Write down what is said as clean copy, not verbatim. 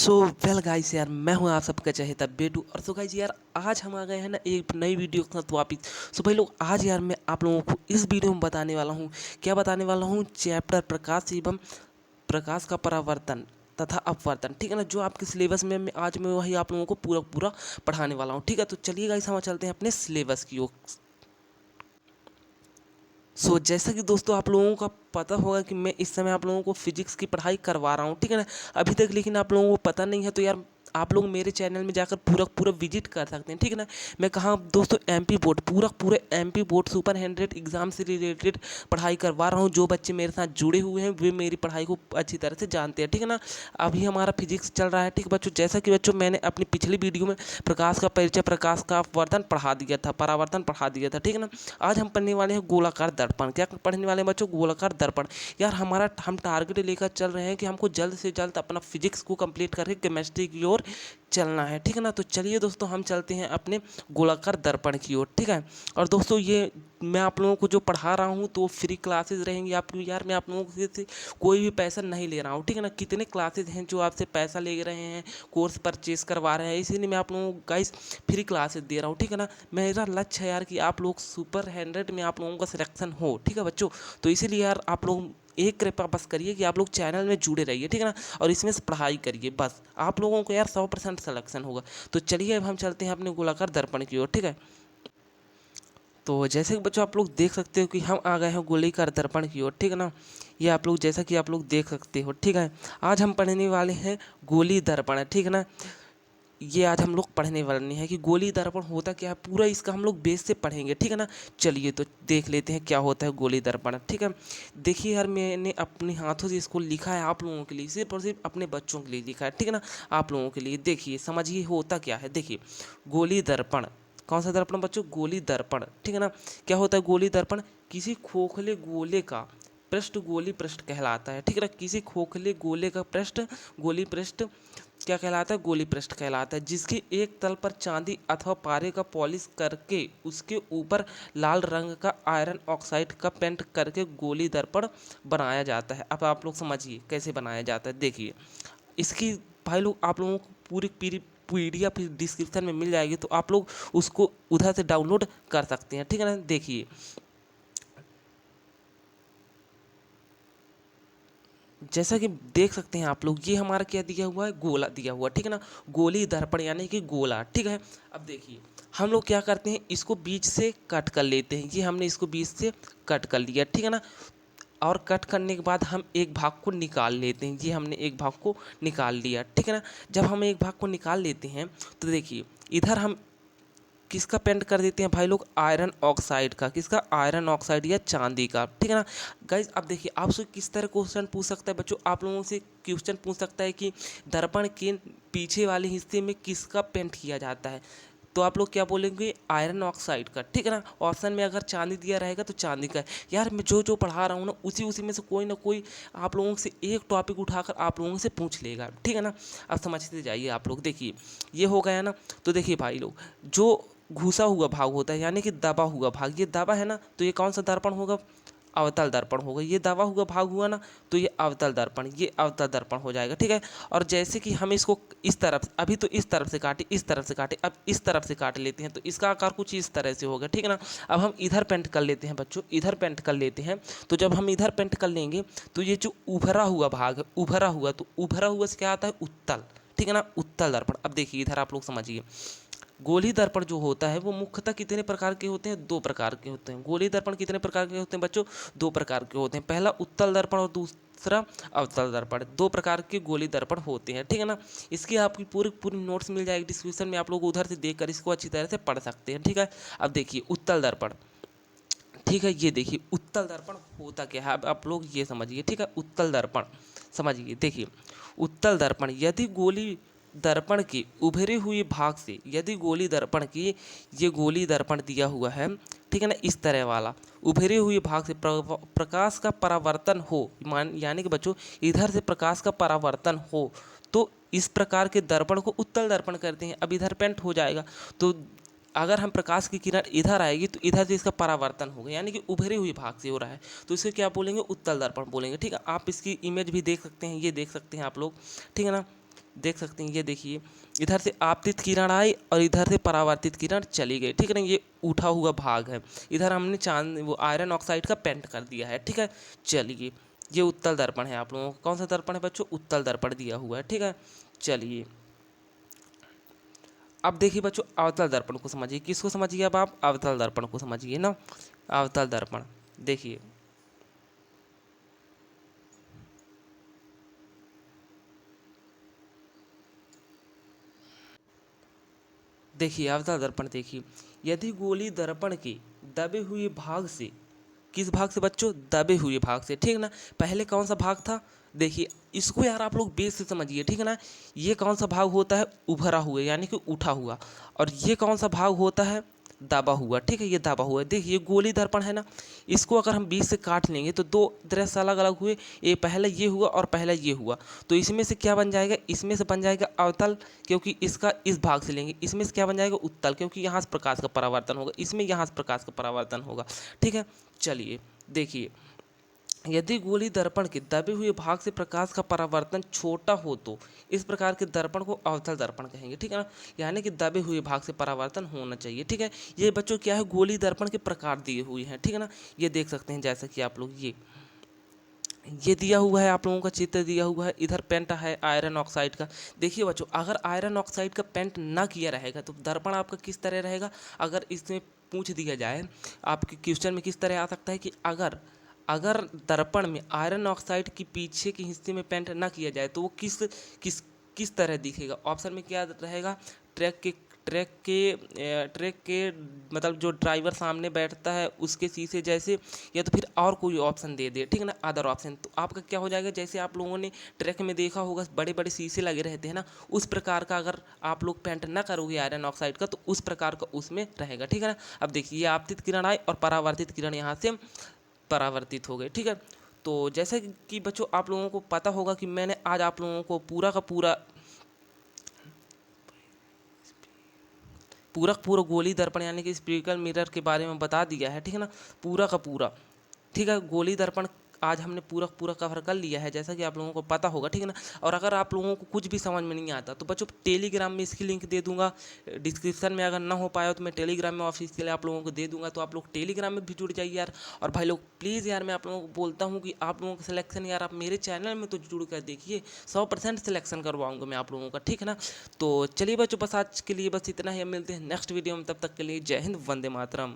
So well guys यार, मैं हूं आप सबका चहेता बेटू। और सो गाइस यार, आज हम आ गए हैं ना एक नई वीडियो के साथ वापिस। सो भाई लोग, आज यार मैं आप लोगों को इस वीडियो में बताने वाला हूं, क्या बताने वाला हूं, चैप्टर प्रकाश एवं प्रकाश का परावर्तन तथा अपवर्तन। ठीक है ना, जो आपके सिलेबस में आज मैं वही आप लोगों को पूरा पूरा पढ़ाने वाला हूँ। ठीक है, तो चलिए गाइस हम चलते हैं अपने सिलेबस की ओर। जैसा कि दोस्तों आप लोगों का पता होगा कि मैं इस समय आप लोगों को फिजिक्स की पढ़ाई करवा रहा हूँ। ठीक है ना, अभी तक लेकिन आप लोगों को पता नहीं है, तो यार आप लोग मेरे चैनल में जाकर पूरा पूरा विजिट कर सकते हैं। ठीक है ना, मैं कहाँ दोस्तों एमपी बोर्ड, पूरे एमपी बोर्ड सुपर 100 एग्जाम से रिलेटेड पढ़ाई करवा रहा हूँ। जो बच्चे मेरे साथ जुड़े हुए हैं वे मेरी पढ़ाई को अच्छी तरह से जानते हैं। ठीक है ना, अभी हमारा फिजिक्स चल रहा है। ठीक है बच्चों, जैसा कि बच्चों मैंने अपनी पिछली वीडियो में प्रकाश का परिचय, प्रकाश का अपवर्तन पढ़ा दिया था, परावर्तन पढ़ा दिया था। ठीक है ना, आज हम पढ़ने वाले हैं गोलाकार दर्पण। क्या पढ़ने वाले हैं बच्चों? गोलाकार दर्पण। यार हम टारगेट लेकर चल रहे हैं कि हमको जल्द से जल्द अपना फिजिक्स को कंप्लीट करके केमिस्ट्री की ओर चलना है। ठीक है ना, तो चलिए दोस्तों हम चलते हैं अपने गोलाकार दर्पण की ओर। ठीक है, और दोस्तों ये मैं आप लोगों को जो पढ़ा रहा हूँ तो फ्री क्लासेस रहेंगी आपकी। यार मैं आप लोगों से कोई भी पैसा नहीं ले रहा हूँ। ठीक है ना, कितने क्लासेस हैं जो आपसे पैसा ले रहे हैं, कोर्स परचेस करवा रहे हैं, इसीलिए मैं आप लोगों को गाइस फ्री क्लासेस दे रहा हूँ। ठीक है ना, मेरा लक्ष्य है यार कि आप लोग सुपर 100 में आप लोगों का सिलेक्शन हो। ठीक है बच्चों, तो इसीलिए यार आप लोग एक कृपया बस करिए कि आप लोग चैनल में जुड़े रहिए। ठीक है ना, और इसमें से पढ़ाई करिए, बस आप लोगों को यार 100% सिलेक्शन होगा। तो चलिए अब हम चलते हैं अपने गोलाकार दर्पण की ओर। ठीक है, तो जैसे कि बच्चों आप लोग देख सकते हो कि हम आ गए हैं गोलाकार दर्पण की ओर। ठीक है ना, ये आप लोग जैसा कि आप लोग देख सकते हो। ठीक है, आज हम पढ़ने वाले हैं गोली दर्पण। ठीक है ना, ये आज हम लोग पढ़ने वाले हैं कि गोली दर्पण होता क्या है, पूरा इसका हम लोग बेस से पढ़ेंगे। ठीक है ना, चलिए तो देख लेते हैं क्या होता है गोली दर्पण। ठीक है, देखिए यार मैंने अपने हाथों से इसको लिखा है आप लोगों के लिए, सिर्फ और सिर्फ अपने बच्चों के लिए लिखा है। ठीक है ना, आप लोगों के लिए देखिए, समझिए होता क्या है। देखिए गोली दर्पण, कौन सा दर्पण बच्चों? गोली दर्पण। ठीक है ना, क्या होता है गोली दर्पण? किसी खोखले गोले का पृष्ठ गोली पृष्ठ कहलाता है। ठीक है ना, किसी खोखले गोले का पृष्ठ गोली पृष्ठ क्या कहलाता है? गोली पृष्ठ कहलाता है, जिसके एक तल पर चांदी अथवा पारे का पॉलिश करके उसके ऊपर लाल रंग का आयरन ऑक्साइड का पेंट करके गोली दर्पण बनाया जाता है। अब आप लोग समझिए कैसे बनाया जाता है। देखिए इसकी भाई लोग आप लोगों को पूरी पीडीएफ डिस्क्रिप्शन में मिल जाएगी, तो आप लोग उसको उधर से डाउनलोड कर सकते हैं। ठीक है ना, देखिए जैसा कि देख सकते हैं आप लोग, ये हमारा क्या दिया हुआ है? गोला दिया हुआ। ठीक है ना, गोली दर्पण यानी कि गोला। ठीक है, अब देखिए हम लोग क्या करते हैं, इसको बीच से कट कर लेते हैं। ये हमने इसको बीच से कट कर लिया। ठीक है ना, और कट करने के बाद हम एक भाग को निकाल लेते हैं। ये हमने एक भाग को निकाल लिया। ठीक है ना, जब हम एक भाग को निकाल लेते हैं तो देखिए इधर हम किसका पेंट कर देते हैं भाई लोग? आयरन ऑक्साइड का। किसका? आयरन ऑक्साइड या चांदी का। ठीक है ना गाइज, अब देखिए आपसे किस तरह क्वेश्चन पूछ सकता है बच्चों, आप लोगों से क्वेश्चन पूछ सकता है कि दर्पण के पीछे वाले हिस्से में किसका पेंट किया जाता है, तो आप लोग क्या बोलेंगे? आयरन ऑक्साइड का। ठीक है ना, ऑप्शन में अगर चांदी दिया रहेगा तो चांदी का। यार मैं जो जो पढ़ा रहा हूँ ना, उसी उसी में से कोई ना कोई आप लोगों से एक टॉपिक उठाकर आप लोगों से पूछ लेगा। ठीक है ना, अब समझते जाइए आप लोग। देखिए ये हो गया ना, तो देखिए भाई लोग, जो घुसा हुआ भाग होता है यानी कि दबा हुआ भाग, ये दबा है ना, तो ये कौन सा दर्पण होगा? अवतल दर्पण होगा। ये दबा हुआ भाग हुआ ना, तो ये अवतल दर्पण, ये अवतल दर्पण हो जाएगा। ठीक है, और जैसे कि हम इसको इस तरफ, अभी तो इस तरफ से काटे, इस तरफ से काटे, अब इस तरफ से काट लेते हैं, तो इसका आकार कुछ इस तरह से होगा। ठीक है ना, अब हम इधर पेंट कर लेते हैं बच्चों, इधर पेंट कर लेते हैं। तो जब हम इधर पेंट कर लेंगे तो ये जो उभरा हुआ भाग है, उभरा हुआ, तो उभरा हुआ से क्या आता है? उत्तल। ठीक है ना, उत्तल दर्पण। अब देखिए इधर आप लोग समझिए, गोली दर्पण जो होता है वो मुख्यतः कितने प्रकार के होते हैं? 2 प्रकार के होते हैं। गोली दर्पण कितने प्रकार के होते हैं बच्चों? 2 प्रकार के होते हैं। पहला उत्तल दर्पण और दूसरा अवतल दर्पण। 2 प्रकार के गोली दर्पण होते हैं। ठीक है ना, इसकी आपकी पूरी पूरी नोट्स मिल जाएगी डिस्क्रिप्शन में, आप लोग उधर से देखकर इसको अच्छी तरह से पढ़ सकते हैं। ठीक है, अब देखिए उत्तल दर्पण। ठीक है, ये देखिए उत्तल दर्पण होता क्या है, अब आप लोग ये समझिए। ठीक है, उत्तल दर्पण समझिए। देखिए उत्तल दर्पण, यदि गोली दर्पण के उभरे हुए भाग से, यदि गोली दर्पण की, ये गोली दर्पण दिया हुआ है, ठीक है ना, इस तरह वाला उभरे हुए भाग से प्रकाश का परावर्तन हो, मान यानी कि बच्चों इधर से प्रकाश का परावर्तन हो, तो इस प्रकार के दर्पण को उत्तल दर्पण करते हैं। अब इधर पेंट हो जाएगा, तो अगर हम प्रकाश की किरण इधर आएगी तो इधर से इसका परावर्तन होगा, यानी कि उभरे हुए भाग से हो रहा है, तो इसे क्या बोलेंगे? उत्तल दर्पण बोलेंगे। ठीक है, आप इसकी इमेज भी देख सकते हैं, ये देख सकते हैं आप लोग। ठीक है ना, देख सकते हैं, ये देखिए इधर से आपतित किरण आई और इधर से परावर्तित किरण चली गई, ठीक है ना। ये उठा हुआ भाग है, इधर हमने चांद वो आयरन ऑक्साइड का पेंट कर दिया है, ठीक है। चलिए ये उत्तल दर्पण है, आप लोगों को कौन सा दर्पण है बच्चों, उत्तल दर्पण दिया हुआ है, ठीक है। चलिए अब देखिए बच्चों अवतल दर्पण को समझिए, किसको समझिए, अब आप अवतल दर्पण को समझिए ना। अवतल दर्पण देखिए, देखिए अवतल दर्पण देखिए, यदि गोली दर्पण के दबे हुए भाग से, किस भाग से बच्चों, दबे हुए भाग से, ठीक है ना। पहले कौन सा भाग था, देखिए इसको यार आप लोग बेस से समझिए, ठीक है ना। ये कौन सा भाग होता है, उभरा हुआ यानी कि उठा हुआ, और ये कौन सा भाग होता है, दबा हुआ, ठीक है। ये दबा हुआ है, देखिए गोली दर्पण है ना, इसको अगर हम बीच से काट लेंगे तो दो दृश्य अलग अलग हुए, ये पहले ये हुआ और पहले ये हुआ, तो इसमें से क्या बन जाएगा, इसमें से बन जाएगा अवतल, क्योंकि इसका इस भाग से लेंगे, इसमें से क्या बन जाएगा, उत्तल, क्योंकि यहाँ से प्रकाश का परावर्तन होगा, इसमें यहाँ से प्रकाश का परावर्तन होगा, ठीक है। चलिए देखिए, यदि गोली दर्पण के दबे हुए भाग से प्रकाश का परावर्तन छोटा हो तो इस प्रकार के दर्पण को अवतल दर्पण कहेंगे, ठीक है ना। यानी कि दबे हुए भाग से परावर्तन होना चाहिए, ठीक है। ये बच्चों क्या है, गोली दर्पण के प्रकार दिए हुए हैं, ठीक है ना। ये देख सकते हैं, जैसा कि आप लोग ये दिया हुआ है, आप लोगों का चित्र दिया हुआ है, इधर पेंट है आयरन ऑक्साइड का। देखिए बच्चों, अगर आयरन ऑक्साइड का पेंट ना किया रहेगा तो दर्पण आपका किस तरह रहेगा, अगर इसमें पूछ दिया जाए आपके क्वेश्चन में, किस तरह आ सकता है कि अगर अगर दर्पण में आयरन ऑक्साइड की पीछे के हिस्से में पेंट ना किया जाए तो वो किस किस तरह दिखेगा। ऑप्शन में क्या रहेगा, ट्रैक के मतलब जो ड्राइवर सामने बैठता है उसके शीशे जैसे, या तो फिर और कोई ऑप्शन दे दे, ठीक है ना, अदर ऑप्शन। तो आपका क्या हो जाएगा, जैसे आप लोगों ने ट्रैक में देखा होगा बड़े बड़े शीशे लगे रहते हैं ना, उस प्रकार का अगर आप लोग पेंट ना करोगे आयरन ऑक्साइड का तो उस प्रकार का उसमें रहेगा, ठीक है ना। अब देखिए ये आपतित किरण आई और परावर्तित किरण यहाँ से परावर्तित हो गए, ठीक है। तो जैसे कि बच्चों आप लोगों को पता होगा कि मैंने आज आप लोगों को पूरा गोली दर्पण यानी कि स्पेरिकल मिरर के बारे में बता दिया है, ठीक है ना, पूरा का पूरा, ठीक है। गोली दर्पण आज हमने पूरा कवर कर लिया है, जैसा कि आप लोगों को पता होगा, ठीक है ना। और अगर आप लोगों को कुछ भी समझ में नहीं आता तो बच्चों टेलीग्राम में इसकी लिंक दे दूंगा डिस्क्रिप्शन में, अगर ना हो पाया तो मैं टेलीग्राम में ऑफिशियल आप लोगों को दे दूंगा, तो आप लोग टेलीग्राम में भी जुड़ जाइए यार। और भाई लोग प्लीज़ यार, मैं आप लोगों को बोलता हूँ कि आप लोगों का सिलेक्शन यार आप मेरे चैनल में तो जुड़ कर देखिए, 100% सिलेक्शन करवाऊंगा मैं आप लोगों का, ठीक है ना। तो चलिए बच्चों, बस आज के लिए बस इतना ही, मिलते हैं नेक्स्ट वीडियो में, तब तक के लिए जय हिंद, वंदे मातरम।